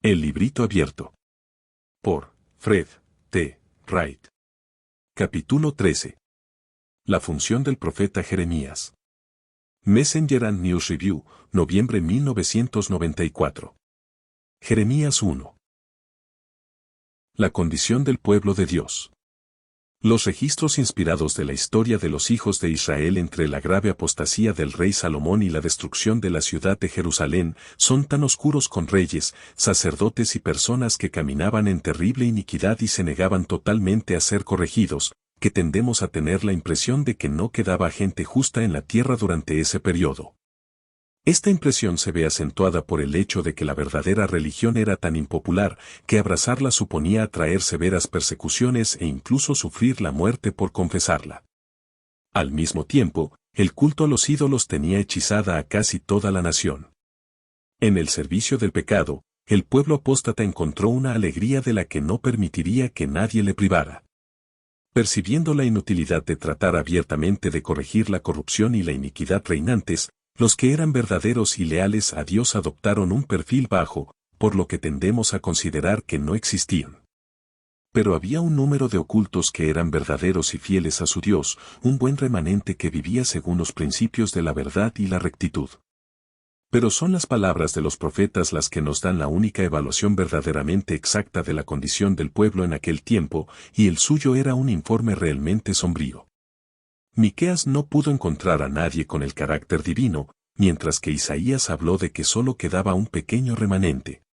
El librito abierto. Por Fred T. Wright. Capítulo 13. La función del profeta Jeremías. Messenger and News Review, noviembre 1994. Jeremías 1. La condición del pueblo de Dios. Los registros inspirados de la historia de los hijos de Israel entre la grave apostasía del rey Salomón y la destrucción de la ciudad de Jerusalén son tan oscuros con reyes, sacerdotes y personas que caminaban en terrible iniquidad y se negaban totalmente a ser corregidos, que tendemos a tener la impresión de que no quedaba gente justa en la tierra durante ese periodo. Esta impresión se ve acentuada por el hecho de que la verdadera religión era tan impopular que abrazarla suponía atraer severas persecuciones e incluso sufrir la muerte por confesarla. Al mismo tiempo, el culto a los ídolos tenía hechizada a casi toda la nación. En el servicio del pecado, el pueblo apóstata encontró una alegría de la que no permitiría que nadie le privara. Percibiendo la inutilidad de tratar abiertamente de corregir la corrupción y la iniquidad reinantes, los que eran verdaderos y leales a Dios adoptaron un perfil bajo, por lo que tendemos a considerar que no existían. Pero había un número de ocultos que eran verdaderos y fieles a su Dios, un buen remanente que vivía según los principios de la verdad y la rectitud. Pero son las palabras de los profetas las que nos dan la única evaluación verdaderamente exacta de la condición del pueblo en aquel tiempo, y el suyo era un informe realmente sombrío. Miqueas no pudo encontrar a nadie con el carácter divino, mientras que Isaías habló de que solo quedaba un pequeño remanente.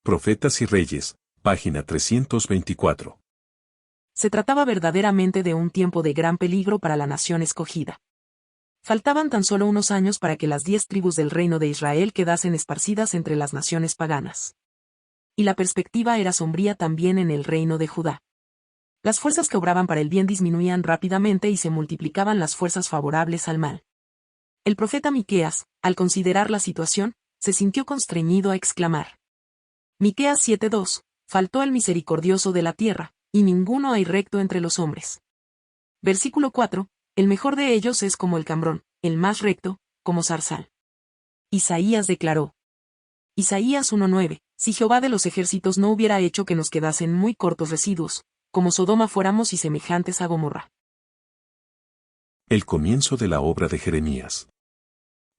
Profetas y Reyes, página 324. Se trataba verdaderamente de un tiempo de gran peligro para la nación escogida. Faltaban tan solo unos años para que las 10 tribus del reino de Israel quedasen esparcidas entre las naciones paganas. Y la perspectiva era sombría también en el reino de Judá. Las fuerzas que obraban para el bien disminuían rápidamente y se multiplicaban las fuerzas favorables al mal. El profeta Miqueas, al considerar la situación, se sintió constreñido a exclamar. Miqueas 7:2, faltó el misericordioso de la tierra, y ninguno hay recto entre los hombres. Versículo 4, el mejor de ellos es como el cambrón, el más recto, como zarzal. Isaías declaró. Isaías 1:9, si Jehová de los ejércitos no hubiera hecho que nos quedasen muy cortos residuos, como Sodoma fuéramos y semejantes a Gomorra. El comienzo de la obra de Jeremías.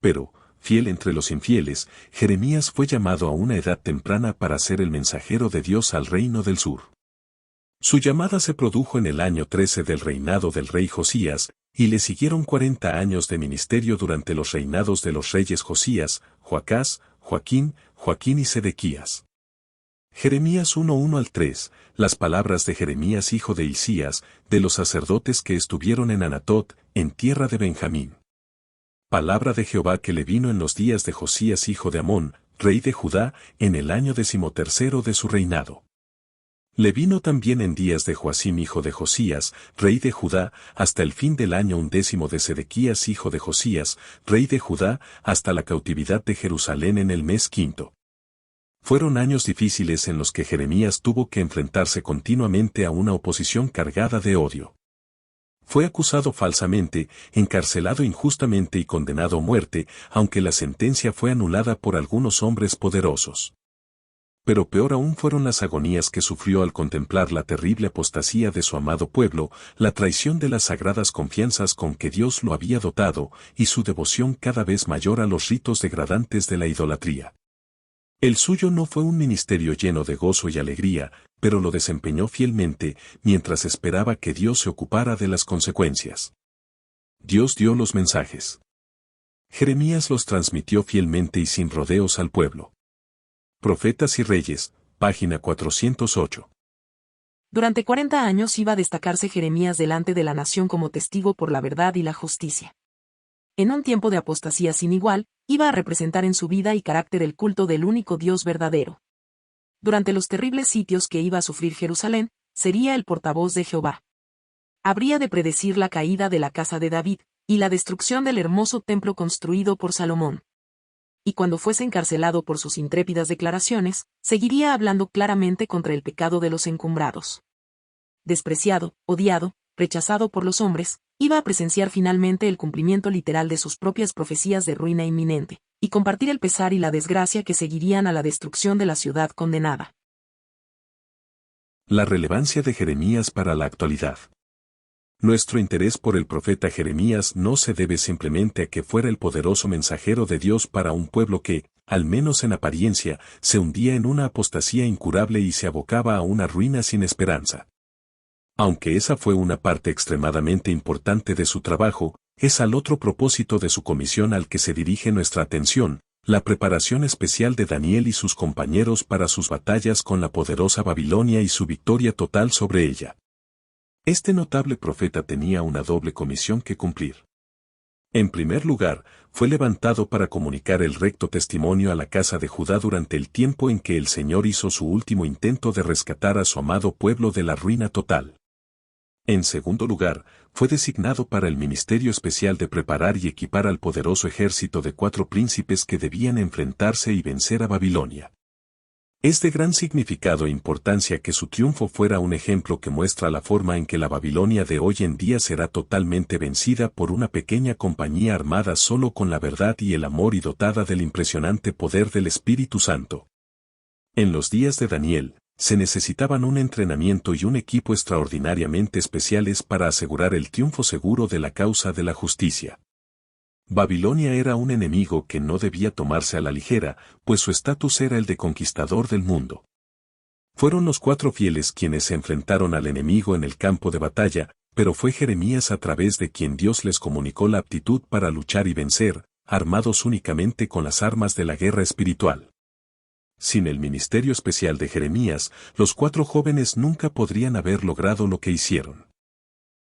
Pero, fiel entre los infieles, Jeremías fue llamado a una edad temprana para ser el mensajero de Dios al reino del sur. Su llamada se produjo en el año 13 del reinado del rey Josías, y le siguieron 40 años de ministerio durante los reinados de los reyes Josías, Joacás, Joaquín y Sedequías. Jeremías 1:1-3, las palabras de Jeremías hijo de Hilcías, de los sacerdotes que estuvieron en Anatot, en tierra de Benjamín. Palabra de Jehová que le vino en los días de Josías hijo de Amón, rey de Judá, en el año 13º de su reinado. Le vino también en días de Joacim hijo de Josías, rey de Judá, hasta el fin del año 11 de Sedequías hijo de Josías, rey de Judá, hasta la cautividad de Jerusalén en el mes quinto. Fueron años difíciles en los que Jeremías tuvo que enfrentarse continuamente a una oposición cargada de odio. Fue acusado falsamente, encarcelado injustamente y condenado a muerte, aunque la sentencia fue anulada por algunos hombres poderosos. Pero peor aún fueron las agonías que sufrió al contemplar la terrible apostasía de su amado pueblo, la traición de las sagradas confianzas con que Dios lo había dotado, y su devoción cada vez mayor a los ritos degradantes de la idolatría. El suyo no fue un ministerio lleno de gozo y alegría, pero lo desempeñó fielmente, mientras esperaba que Dios se ocupara de las consecuencias. Dios dio los mensajes. Jeremías los transmitió fielmente y sin rodeos al pueblo. Profetas y Reyes, página 408. Durante 40 años iba a destacarse Jeremías delante de la nación como testigo por la verdad y la justicia. En un tiempo de apostasía sin igual, iba a representar en su vida y carácter el culto del único Dios verdadero. Durante los terribles sitios que iba a sufrir Jerusalén, sería el portavoz de Jehová. Habría de predecir la caída de la casa de David, y la destrucción del hermoso templo construido por Salomón. Y cuando fuese encarcelado por sus intrépidas declaraciones, seguiría hablando claramente contra el pecado de los encumbrados. Despreciado, odiado, rechazado por los hombres, iba a presenciar finalmente el cumplimiento literal de sus propias profecías de ruina inminente, y compartir el pesar y la desgracia que seguirían a la destrucción de la ciudad condenada. La relevancia de Jeremías para la actualidad. Nuestro interés por el profeta Jeremías no se debe simplemente a que fuera el poderoso mensajero de Dios para un pueblo que, al menos en apariencia, se hundía en una apostasía incurable y se abocaba a una ruina sin esperanza. Aunque esa fue una parte extremadamente importante de su trabajo, es al otro propósito de su comisión al que se dirige nuestra atención, la preparación especial de Daniel y sus compañeros para sus batallas con la poderosa Babilonia y su victoria total sobre ella. Este notable profeta tenía una doble comisión que cumplir. En primer lugar, fue levantado para comunicar el recto testimonio a la casa de Judá durante el tiempo en que el Señor hizo su último intento de rescatar a su amado pueblo de la ruina total. En segundo lugar, fue designado para el ministerio especial de preparar y equipar al poderoso ejército de 4 príncipes que debían enfrentarse y vencer a Babilonia. Es de gran significado e importancia que su triunfo fuera un ejemplo que muestra la forma en que la Babilonia de hoy en día será totalmente vencida por una pequeña compañía armada solo con la verdad y el amor y dotada del impresionante poder del Espíritu Santo. En los días de Daniel, se necesitaban un entrenamiento y un equipo extraordinariamente especiales para asegurar el triunfo seguro de la causa de la justicia. Babilonia era un enemigo que no debía tomarse a la ligera, pues su estatus era el de conquistador del mundo. Fueron los 4 fieles quienes se enfrentaron al enemigo en el campo de batalla, pero fue Jeremías a través de quien Dios les comunicó la aptitud para luchar y vencer, armados únicamente con las armas de la guerra espiritual. Sin el ministerio especial de Jeremías, los 4 jóvenes nunca podrían haber logrado lo que hicieron.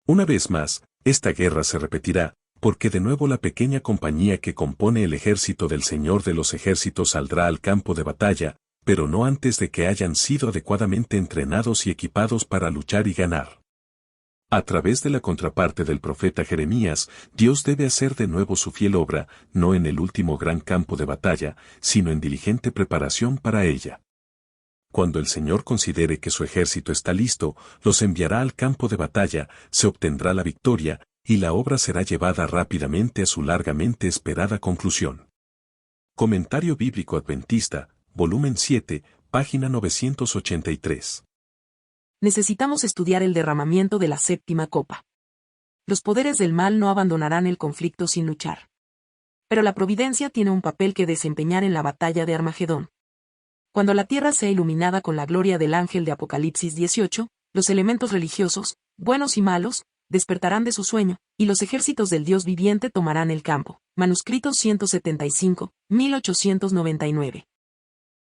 Una vez más, esta guerra se repetirá, porque de nuevo la pequeña compañía que compone el ejército del Señor de los ejércitos saldrá al campo de batalla, pero no antes de que hayan sido adecuadamente entrenados y equipados para luchar y ganar. A través de la contraparte del profeta Jeremías, Dios debe hacer de nuevo su fiel obra, no en el último gran campo de batalla, sino en diligente preparación para ella. Cuando el Señor considere que su ejército está listo, los enviará al campo de batalla, se obtendrá la victoria, y la obra será llevada rápidamente a su largamente esperada conclusión. Comentario Bíblico Adventista, volumen 7, página 983. Necesitamos estudiar el derramamiento de la 7ª copa. Los poderes del mal no abandonarán el conflicto sin luchar. Pero la providencia tiene un papel que desempeñar en la batalla de Armagedón. Cuando la tierra sea iluminada con la gloria del ángel de Apocalipsis 18, los elementos religiosos, buenos y malos, despertarán de su sueño, y los ejércitos del Dios viviente tomarán el campo. Manuscrito 175, 1899.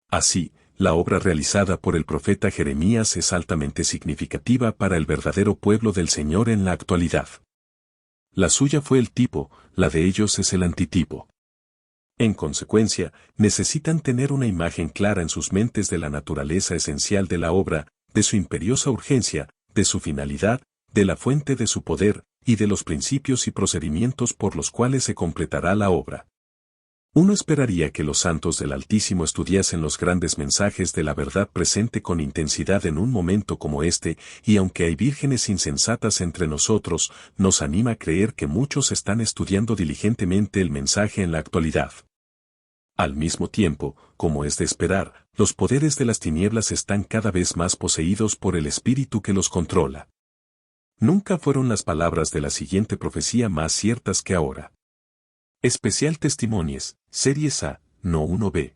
Así, la obra realizada por el profeta Jeremías es altamente significativa para el verdadero pueblo del Señor en la actualidad. La suya fue el tipo, la de ellos es el antitipo. En consecuencia, necesitan tener una imagen clara en sus mentes de la naturaleza esencial de la obra, de su imperiosa urgencia, de su finalidad, de la fuente de su poder, y de los principios y procedimientos por los cuales se completará la obra. Uno esperaría que los santos del Altísimo estudiasen los grandes mensajes de la verdad presente con intensidad en un momento como este, y aunque hay vírgenes insensatas entre nosotros, nos anima a creer que muchos están estudiando diligentemente el mensaje en la actualidad. Al mismo tiempo, como es de esperar, los poderes de las tinieblas están cada vez más poseídos por el espíritu que los controla. Nunca fueron las palabras de la siguiente profecía más ciertas que ahora. Especial Testimonies, Series A, no 1B.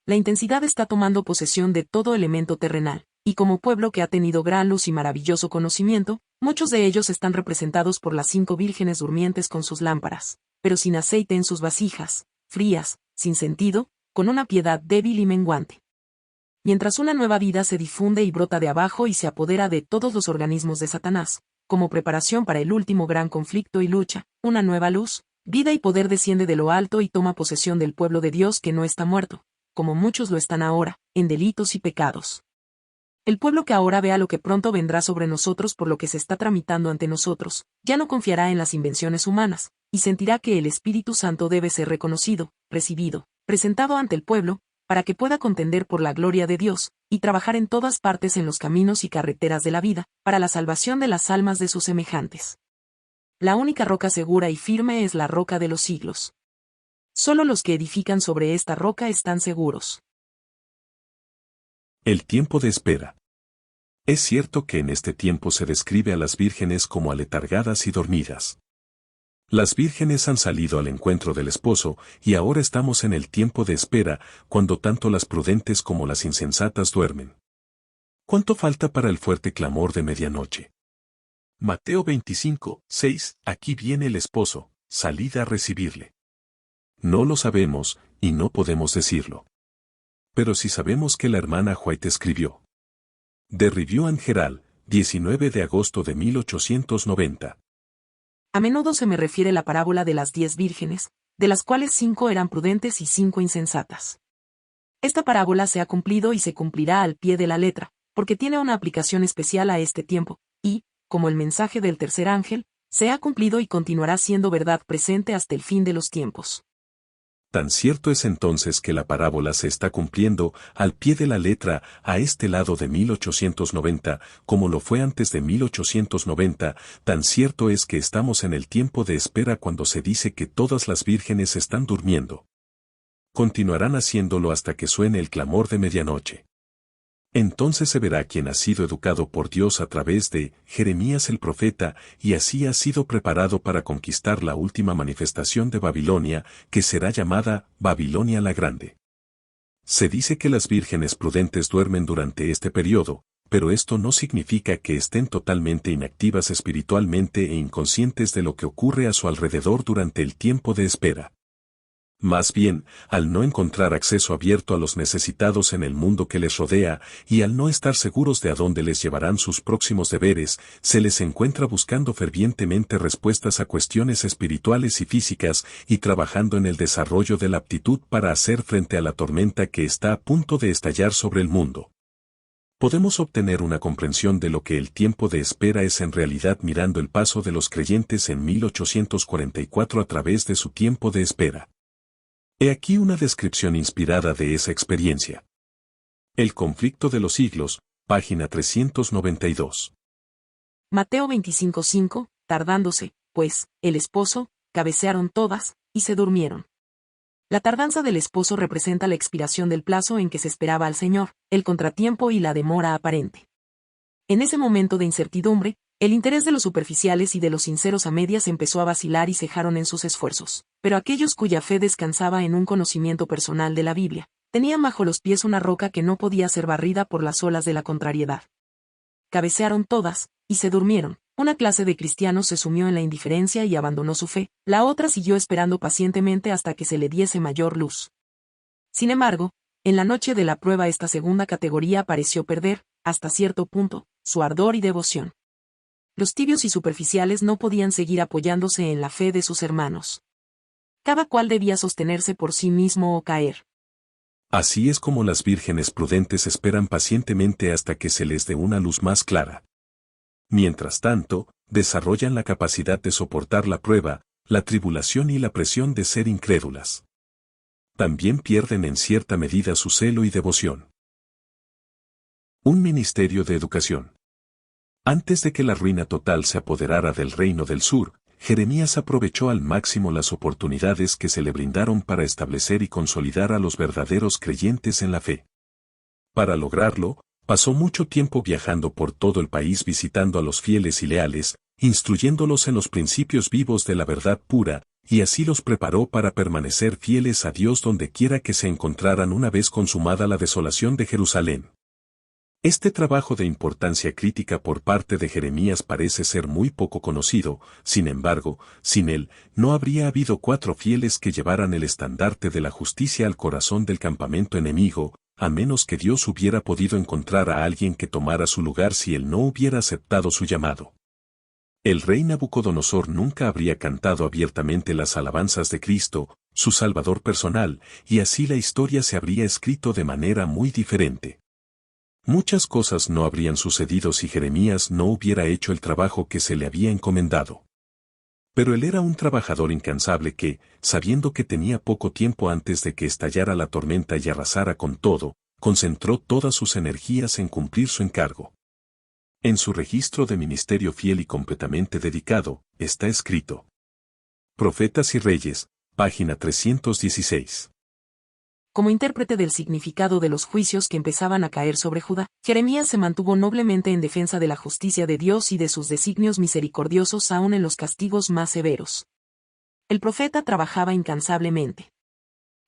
La intensidad está tomando posesión de todo elemento terrenal, y como pueblo que ha tenido gran luz y maravilloso conocimiento, muchos de ellos están representados por las 5 vírgenes durmientes con sus lámparas, pero sin aceite en sus vasijas, frías, sin sentido, con una piedad débil y menguante. Mientras una nueva vida se difunde y brota de abajo y se apodera de todos los organismos de Satanás, como preparación para el último gran conflicto y lucha, una nueva luz, vida y poder desciende de lo alto y toma posesión del pueblo de Dios que no está muerto, como muchos lo están ahora, en delitos y pecados. El pueblo que ahora vea lo que pronto vendrá sobre nosotros por lo que se está tramitando ante nosotros, ya no confiará en las invenciones humanas, y sentirá que el Espíritu Santo debe ser reconocido, recibido, presentado ante el pueblo, para que pueda contender por la gloria de Dios, y trabajar en todas partes en los caminos y carreteras de la vida, para la salvación de las almas de sus semejantes. la única roca segura y firme es la roca de los siglos. Solo los que edifican sobre esta roca están seguros. El tiempo de espera. Es cierto que en este tiempo se describe a las vírgenes como aletargadas y dormidas. Las vírgenes han salido al encuentro del esposo, y ahora estamos en el tiempo de espera, cuando tanto las prudentes como las insensatas duermen. ¿Cuánto falta para el fuerte clamor de medianoche? Mateo 25, 6, aquí viene el esposo, salid a recibirle. No lo sabemos, y no podemos decirlo. Pero sí sabemos que la hermana White escribió. The Review and Herald, 19 de agosto de 1890. A menudo se me refiere la parábola de las 10 vírgenes, de las cuales 5 eran prudentes y 5 insensatas. Esta parábola se ha cumplido y se cumplirá al pie de la letra, porque tiene una aplicación especial a este tiempo, y, como el mensaje del tercer ángel, se ha cumplido y continuará siendo verdad presente hasta el fin de los tiempos. Tan cierto es entonces que la parábola se está cumpliendo al pie de la letra a este lado de 1890, como lo fue antes de 1890, tan cierto es que estamos en el tiempo de espera cuando se dice que todas las vírgenes están durmiendo. Continuarán haciéndolo hasta que suene el clamor de medianoche. Entonces se verá quien ha sido educado por Dios a través de Jeremías el profeta, y así ha sido preparado para conquistar la última manifestación de Babilonia, que será llamada Babilonia la Grande. Se dice que las vírgenes prudentes duermen durante este periodo, pero esto no significa que estén totalmente inactivas espiritualmente e inconscientes de lo que ocurre a su alrededor durante el tiempo de espera. Más bien, al no encontrar acceso abierto a los necesitados en el mundo que les rodea, y al no estar seguros de a dónde les llevarán sus próximos deberes, se les encuentra buscando fervientemente respuestas a cuestiones espirituales y físicas, y trabajando en el desarrollo de la aptitud para hacer frente a la tormenta que está a punto de estallar sobre el mundo. Podemos obtener una comprensión de lo que el tiempo de espera es en realidad mirando el paso de los creyentes en 1844 a través de su tiempo de espera. He aquí una descripción inspirada de esa experiencia. El conflicto de los siglos, página 392. Mateo 25:5, tardándose, pues, el esposo, cabecearon todas, y se durmieron. La tardanza del esposo representa la expiración del plazo en que se esperaba al Señor, el contratiempo y la demora aparente. En ese momento de incertidumbre, el interés de los superficiales y de los sinceros a medias empezó a vacilar y cejaron en sus esfuerzos, pero aquellos cuya fe descansaba en un conocimiento personal de la Biblia, tenían bajo los pies una roca que no podía ser barrida por las olas de la contrariedad. Cabecearon todas, y se durmieron. Una clase de cristianos se sumió en la indiferencia y abandonó su fe, la otra siguió esperando pacientemente hasta que se le diese mayor luz. Sin embargo, en la noche de la prueba esta segunda categoría pareció perder, hasta cierto punto, su ardor y devoción. Los tibios y superficiales no podían seguir apoyándose en la fe de sus hermanos. Cada cual debía sostenerse por sí mismo o caer. Así es como las vírgenes prudentes esperan pacientemente hasta que se les dé una luz más clara. Mientras tanto, desarrollan la capacidad de soportar la prueba, la tribulación y la presión de ser incrédulas. También pierden en cierta medida su celo y devoción. Un ministerio de educación. Antes de que la ruina total se apoderara del reino del sur, Jeremías aprovechó al máximo las oportunidades que se le brindaron para establecer y consolidar a los verdaderos creyentes en la fe. Para lograrlo, pasó mucho tiempo viajando por todo el país visitando a los fieles y leales, instruyéndolos en los principios vivos de la verdad pura, y así los preparó para permanecer fieles a Dios donde quiera que se encontraran una vez consumada la desolación de Jerusalén. Este trabajo de importancia crítica por parte de Jeremías parece ser muy poco conocido, sin embargo, sin él, no habría habido 4 fieles que llevaran el estandarte de la justicia al corazón del campamento enemigo, a menos que Dios hubiera podido encontrar a alguien que tomara su lugar si él no hubiera aceptado su llamado. El rey Nabucodonosor nunca habría cantado abiertamente las alabanzas de Cristo, su Salvador personal, y así la historia se habría escrito de manera muy diferente. Muchas cosas no habrían sucedido si Jeremías no hubiera hecho el trabajo que se le había encomendado. Pero él era un trabajador incansable que, sabiendo que tenía poco tiempo antes de que estallara la tormenta y arrasara con todo, concentró todas sus energías en cumplir su encargo. En su registro de ministerio fiel y completamente dedicado, está escrito: Profetas y Reyes, página 316. Como intérprete del significado de los juicios que empezaban a caer sobre Judá, Jeremías se mantuvo noblemente en defensa de la justicia de Dios y de sus designios misericordiosos aún en los castigos más severos. El profeta trabajaba incansablemente.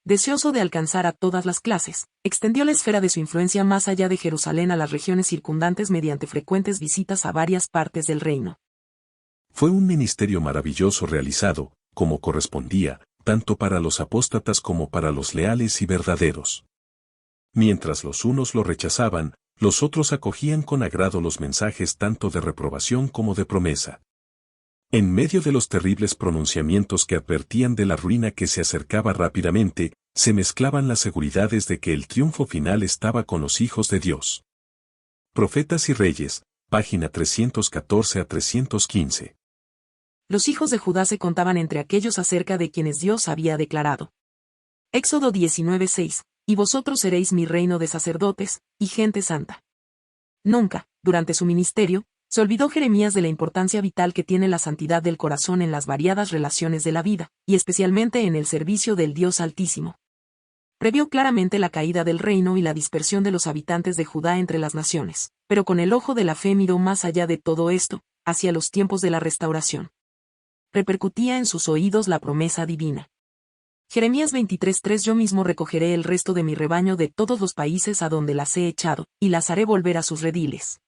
Deseoso de alcanzar a todas las clases, extendió la esfera de su influencia más allá de Jerusalén a las regiones circundantes mediante frecuentes visitas a varias partes del reino. Fue un ministerio maravilloso realizado, como correspondía, tanto para los apóstatas como para los leales y verdaderos. Mientras los unos lo rechazaban, los otros acogían con agrado los mensajes tanto de reprobación como de promesa. En medio de los terribles pronunciamientos que advertían de la ruina que se acercaba rápidamente, se mezclaban las seguridades de que el triunfo final estaba con los hijos de Dios. Profetas y Reyes, página 314 a 315. Los hijos de Judá se contaban entre aquellos acerca de quienes Dios había declarado. Éxodo 19:6, y vosotros seréis mi reino de sacerdotes, y gente santa. Nunca, durante su ministerio, se olvidó Jeremías de la importancia vital que tiene la santidad del corazón en las variadas relaciones de la vida, y especialmente en el servicio del Dios Altísimo. Previó claramente la caída del reino y la dispersión de los habitantes de Judá entre las naciones, pero con el ojo de la fe miró más allá de todo esto, hacia los tiempos de la restauración. Repercutía en sus oídos la promesa divina. Jeremías 23:3 Yo mismo recogeré el resto de mi rebaño de todos los países a donde las he echado, y las haré volver a sus rediles.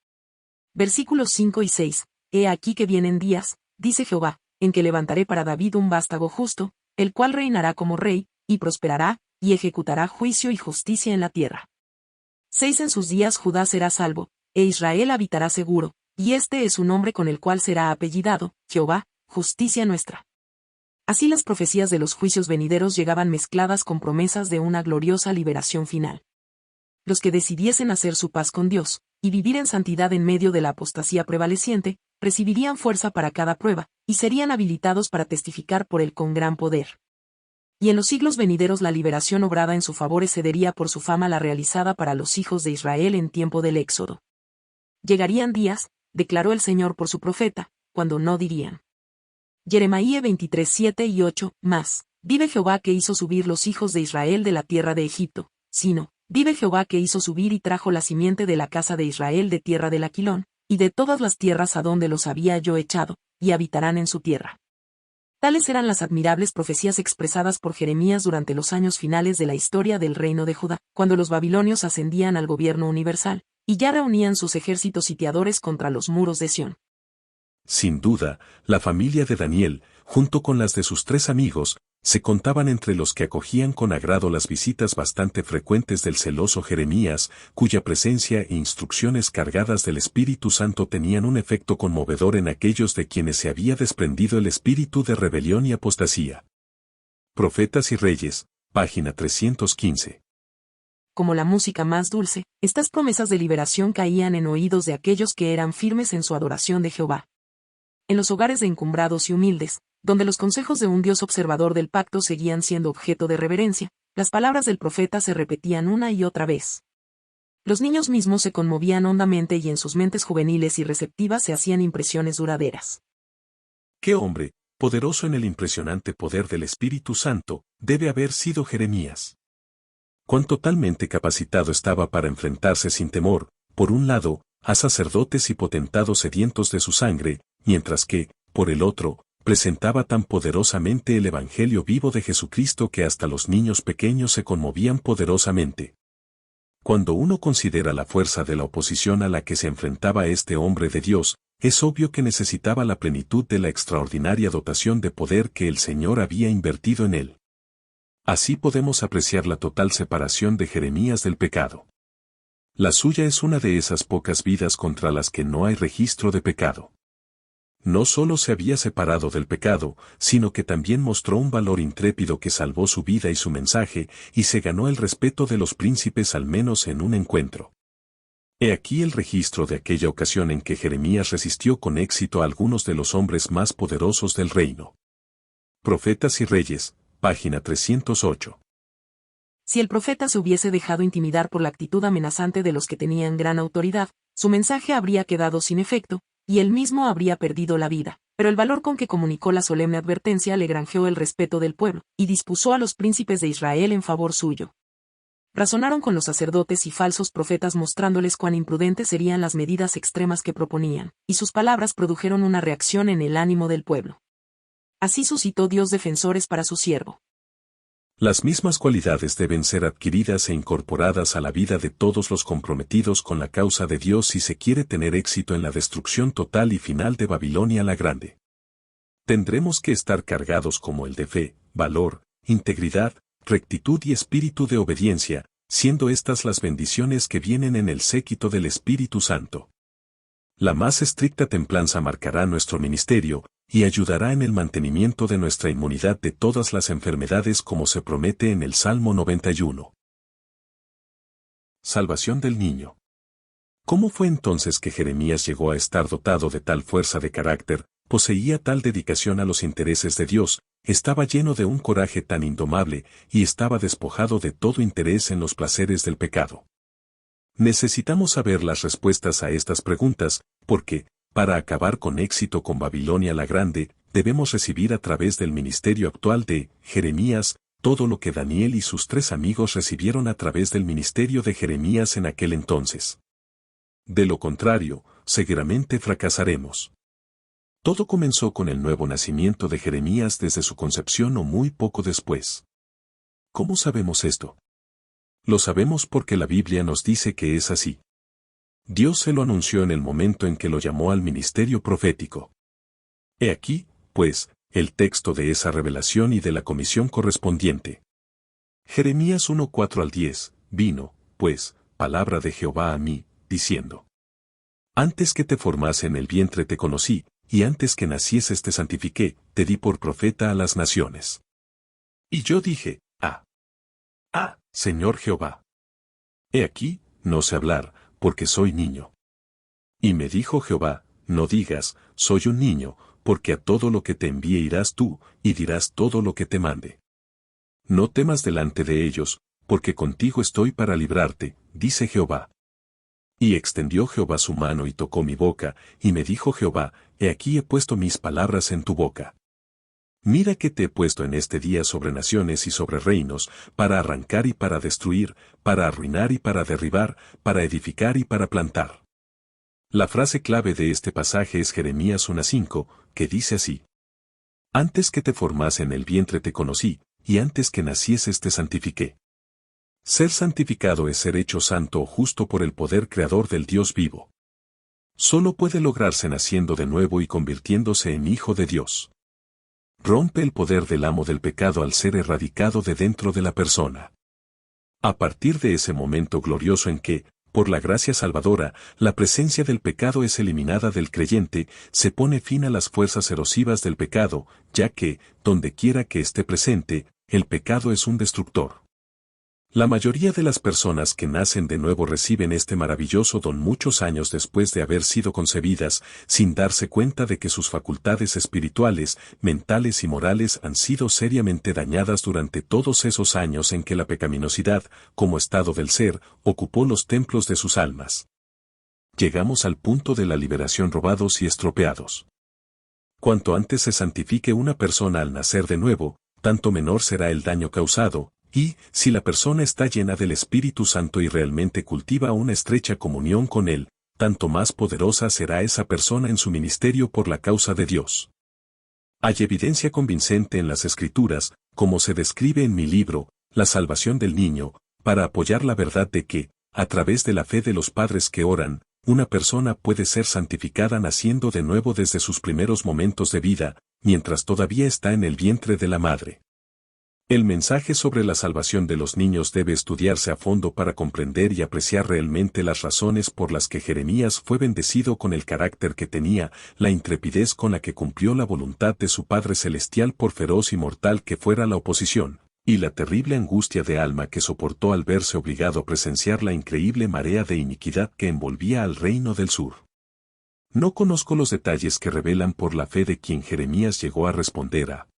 Versículos 5 y 6. He aquí que vienen días, dice Jehová, en que levantaré para David un vástago justo, el cual reinará como rey, y prosperará, y ejecutará juicio y justicia en la tierra. 6 En sus días Judá será salvo, e Israel habitará seguro, y este es su nombre con el cual será apellidado, Jehová, justicia nuestra. Así las profecías de los juicios venideros llegaban mezcladas con promesas de una gloriosa liberación final. Los que decidiesen hacer su paz con Dios, y vivir en santidad en medio de la apostasía prevaleciente, recibirían fuerza para cada prueba, y serían habilitados para testificar por él con gran poder. Y en los siglos venideros la liberación obrada en su favor excedería por su fama la realizada para los hijos de Israel en tiempo del Éxodo. Llegarían días, declaró el Señor por su profeta, cuando no dirían. Jeremías 23:7 y 8, más, vive Jehová que hizo subir los hijos de Israel de la tierra de Egipto, sino, vive Jehová que hizo subir y trajo la simiente de la casa de Israel de tierra del Aquilón, y de todas las tierras a donde los había yo echado, y habitarán en su tierra. Tales eran las admirables profecías expresadas por Jeremías durante los años finales de la historia del reino de Judá, cuando los babilonios ascendían al gobierno universal, y ya reunían sus ejércitos sitiadores contra los muros de Sión. Sin duda, la familia de Daniel, junto con las de sus 3 amigos, se contaban entre los que acogían con agrado las visitas bastante frecuentes del celoso Jeremías, cuya presencia e instrucciones cargadas del Espíritu Santo tenían un efecto conmovedor en aquellos de quienes se había desprendido el espíritu de rebelión y apostasía. Profetas y Reyes, página 315. Como la música más dulce, estas promesas de liberación caían en oídos de aquellos que eran firmes en su adoración de Jehová. En los hogares de encumbrados y humildes, donde los consejos de un Dios observador del pacto seguían siendo objeto de reverencia, las palabras del profeta se repetían una y otra vez. Los niños mismos se conmovían hondamente y en sus mentes juveniles y receptivas se hacían impresiones duraderas. ¡Qué hombre, poderoso en el impresionante poder del Espíritu Santo, debe haber sido Jeremías! Cuán totalmente capacitado estaba para enfrentarse sin temor, por un lado, a sacerdotes y potentados sedientos de su sangre, mientras que, por el otro, presentaba tan poderosamente el Evangelio vivo de Jesucristo que hasta los niños pequeños se conmovían poderosamente. Cuando uno considera la fuerza de la oposición a la que se enfrentaba este hombre de Dios, es obvio que necesitaba la plenitud de la extraordinaria dotación de poder que el Señor había invertido en él. Así podemos apreciar la total separación de Jeremías del pecado. La suya es una de esas pocas vidas contra las que no hay registro de pecado. No solo se había separado del pecado, sino que también mostró un valor intrépido que salvó su vida y su mensaje, y se ganó el respeto de los príncipes al menos en un encuentro. He aquí el registro de aquella ocasión en que Jeremías resistió con éxito a algunos de los hombres más poderosos del reino. Profetas y Reyes, página 308. Si el profeta se hubiese dejado intimidar por la actitud amenazante de los que tenían gran autoridad, Su mensaje habría quedado sin efecto, y él mismo habría perdido la vida, pero el valor con que comunicó la solemne advertencia le granjeó el respeto del pueblo, y dispuso a los príncipes de Israel en favor suyo. Razonaron con los sacerdotes y falsos profetas mostrándoles cuán imprudentes serían las medidas extremas que proponían, y sus palabras produjeron una reacción en el ánimo del pueblo. Así suscitó Dios defensores para su siervo. Las mismas cualidades deben ser adquiridas e incorporadas a la vida de todos los comprometidos con la causa de Dios si se quiere tener éxito en la destrucción total y final de Babilonia la Grande. Tendremos que estar cargados como el de fe, valor, integridad, rectitud y espíritu de obediencia, siendo estas las bendiciones que vienen en el séquito del Espíritu Santo. La más estricta templanza marcará nuestro ministerio, y ayudará en el mantenimiento de nuestra inmunidad de todas las enfermedades como se promete en el Salmo 91. Salvación del niño. ¿Cómo fue entonces que Jeremías llegó a estar dotado de tal fuerza de carácter, poseía tal dedicación a los intereses de Dios, estaba lleno de un coraje tan indomable y estaba despojado de todo interés en los placeres del pecado? Necesitamos saber las respuestas a estas preguntas, porque, para acabar con éxito con Babilonia la Grande, debemos recibir a través del ministerio actual de Jeremías todo lo que Daniel y sus 3 amigos recibieron a través del ministerio de Jeremías en aquel entonces. De lo contrario, seguramente fracasaremos. Todo comenzó con el nuevo nacimiento de Jeremías desde su concepción o muy poco después. ¿Cómo sabemos esto? Lo sabemos porque la Biblia nos dice que es así. Dios se lo anunció en el momento en que lo llamó al ministerio profético. He aquí, pues, el texto de esa revelación y de la comisión correspondiente. Jeremías 1:4-10, vino, pues, palabra de Jehová a mí, diciendo: Antes que te formase en el vientre te conocí, y antes que nacieses te santifiqué, te di por profeta a las naciones. Y yo dije: Señor Jehová. He aquí, no sé hablar, porque soy niño. Y me dijo Jehová: No digas, soy un niño, porque a todo lo que te envíe irás tú, y dirás todo lo que te mande. No temas delante de ellos, porque contigo estoy para librarte, dice Jehová. Y extendió Jehová su mano y tocó mi boca, y me dijo Jehová: He aquí he puesto mis palabras en tu boca. Mira que te he puesto en este día sobre naciones y sobre reinos, para arrancar y para destruir, para arruinar y para derribar, para edificar y para plantar. La frase clave de este pasaje es Jeremías 1:5, que dice así: Antes que te formase en el vientre te conocí, y antes que nacieses te santifiqué. Ser santificado es ser hecho santo o justo por el poder creador del Dios vivo. Solo puede lograrse naciendo de nuevo y convirtiéndose en hijo de Dios. Rompe el poder del amo del pecado al ser erradicado de dentro de la persona. A partir de ese momento glorioso en que, por la gracia salvadora, la presencia del pecado es eliminada del creyente, se pone fin a las fuerzas erosivas del pecado, ya que, donde quiera que esté presente, el pecado es un destructor. La mayoría de las personas que nacen de nuevo reciben este maravilloso don muchos años después de haber sido concebidas, sin darse cuenta de que sus facultades espirituales, mentales y morales han sido seriamente dañadas durante todos esos años en que la pecaminosidad, como estado del ser, ocupó los templos de sus almas. Llegamos al punto de la liberación robados y estropeados. Cuanto antes se santifique una persona al nacer de nuevo, tanto menor será el daño causado. Y, si la persona está llena del Espíritu Santo y realmente cultiva una estrecha comunión con Él, tanto más poderosa será esa persona en su ministerio por la causa de Dios. Hay evidencia convincente en las Escrituras, como se describe en mi libro, La salvación del niño, para apoyar la verdad de que, a través de la fe de los padres que oran, una persona puede ser santificada naciendo de nuevo desde sus primeros momentos de vida, mientras todavía está en el vientre de la madre. El mensaje sobre la salvación de los niños debe estudiarse a fondo para comprender y apreciar realmente las razones por las que Jeremías fue bendecido con el carácter que tenía, la intrepidez con la que cumplió la voluntad de su Padre Celestial por feroz y mortal que fuera la oposición, y la terrible angustia de alma que soportó al verse obligado a presenciar la increíble marea de iniquidad que envolvía al reino del sur. No conozco los detalles que revelan por la fe de quien Jeremías llegó a responder a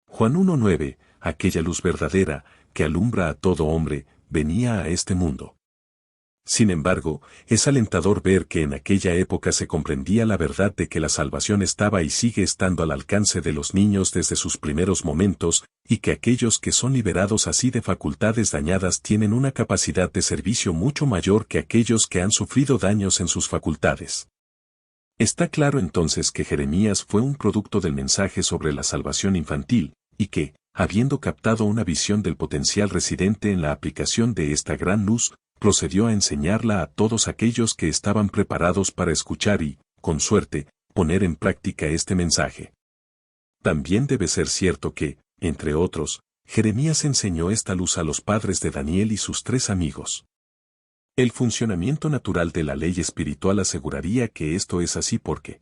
Juan 1:9, aquella luz verdadera, que alumbra a todo hombre, venía a este mundo. Sin embargo, es alentador ver que en aquella época se comprendía la verdad de que la salvación estaba y sigue estando al alcance de los niños desde sus primeros momentos, y que aquellos que son liberados así de facultades dañadas tienen una capacidad de servicio mucho mayor que aquellos que han sufrido daños en sus facultades. Está claro entonces que Jeremías fue un producto del mensaje sobre la salvación infantil, y que, habiendo captado una visión del potencial residente en la aplicación de esta gran luz, procedió a enseñarla a todos aquellos que estaban preparados para escuchar y, con suerte, poner en práctica este mensaje. También debe ser cierto que, entre otros, Jeremías enseñó esta luz a los padres de Daniel y sus 3 amigos. El funcionamiento natural de la ley espiritual aseguraría que esto es así porque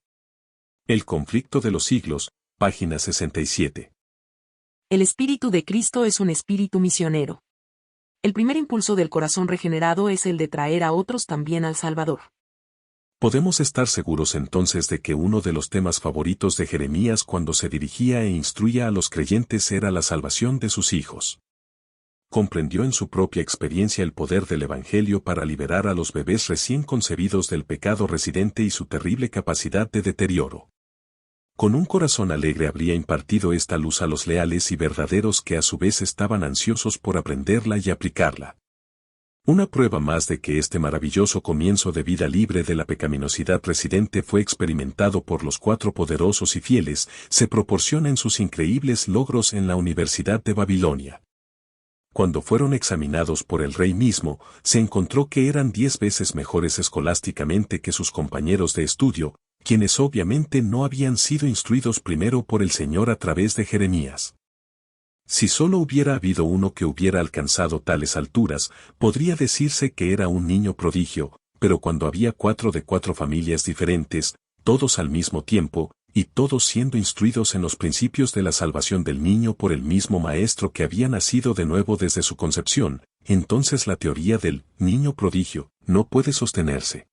El conflicto de los siglos, página 67. El espíritu de Cristo es un espíritu misionero. El primer impulso del corazón regenerado es el de traer a otros también al Salvador. Podemos estar seguros entonces de que uno de los temas favoritos de Jeremías cuando se dirigía e instruía a los creyentes era la salvación de sus hijos. Comprendió en su propia experiencia el poder del Evangelio para liberar a los bebés recién concebidos del pecado residente y su terrible capacidad de deterioro. Con un corazón alegre habría impartido esta luz a los leales y verdaderos que a su vez estaban ansiosos por aprenderla y aplicarla. Una prueba más de que este maravilloso comienzo de vida libre de la pecaminosidad residente fue experimentado por los 4 poderosos y fieles, se proporciona en sus increíbles logros en la Universidad de Babilonia. Cuando fueron examinados por el rey mismo, se encontró que eran 10 veces mejores escolásticamente que sus compañeros de estudio, quienes obviamente no habían sido instruidos primero por el Señor a través de Jeremías. Si solo hubiera habido uno que hubiera alcanzado tales alturas, podría decirse que era un niño prodigio, pero cuando había 4 de 4 familias diferentes, todos al mismo tiempo, y todos siendo instruidos en los principios de la salvación del niño por el mismo maestro que había nacido de nuevo desde su concepción, entonces la teoría del niño prodigio no puede sostenerse.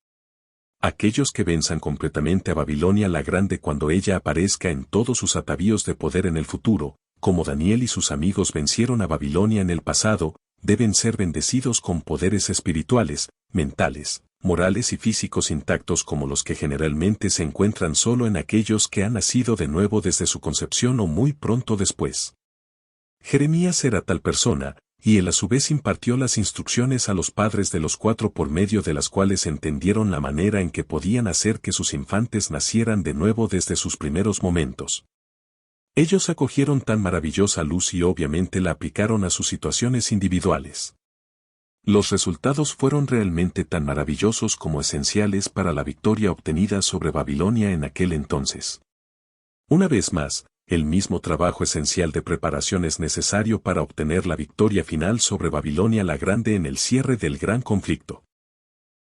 Aquellos que venzan completamente a Babilonia la Grande cuando ella aparezca en todos sus atavíos de poder en el futuro, como Daniel y sus amigos vencieron a Babilonia en el pasado, deben ser bendecidos con poderes espirituales, mentales, morales y físicos intactos como los que generalmente se encuentran solo en aquellos que han nacido de nuevo desde su concepción o muy pronto después. Jeremías era tal persona, y él a su vez impartió las instrucciones a los padres de los 4 por medio de las cuales entendieron la manera en que podían hacer que sus infantes nacieran de nuevo desde sus primeros momentos. Ellos acogieron tan maravillosa luz y obviamente la aplicaron a sus situaciones individuales. Los resultados fueron realmente tan maravillosos como esenciales para la victoria obtenida sobre Babilonia en aquel entonces. Una vez más, el mismo trabajo esencial de preparación es necesario para obtener la victoria final sobre Babilonia la Grande en el cierre del gran conflicto.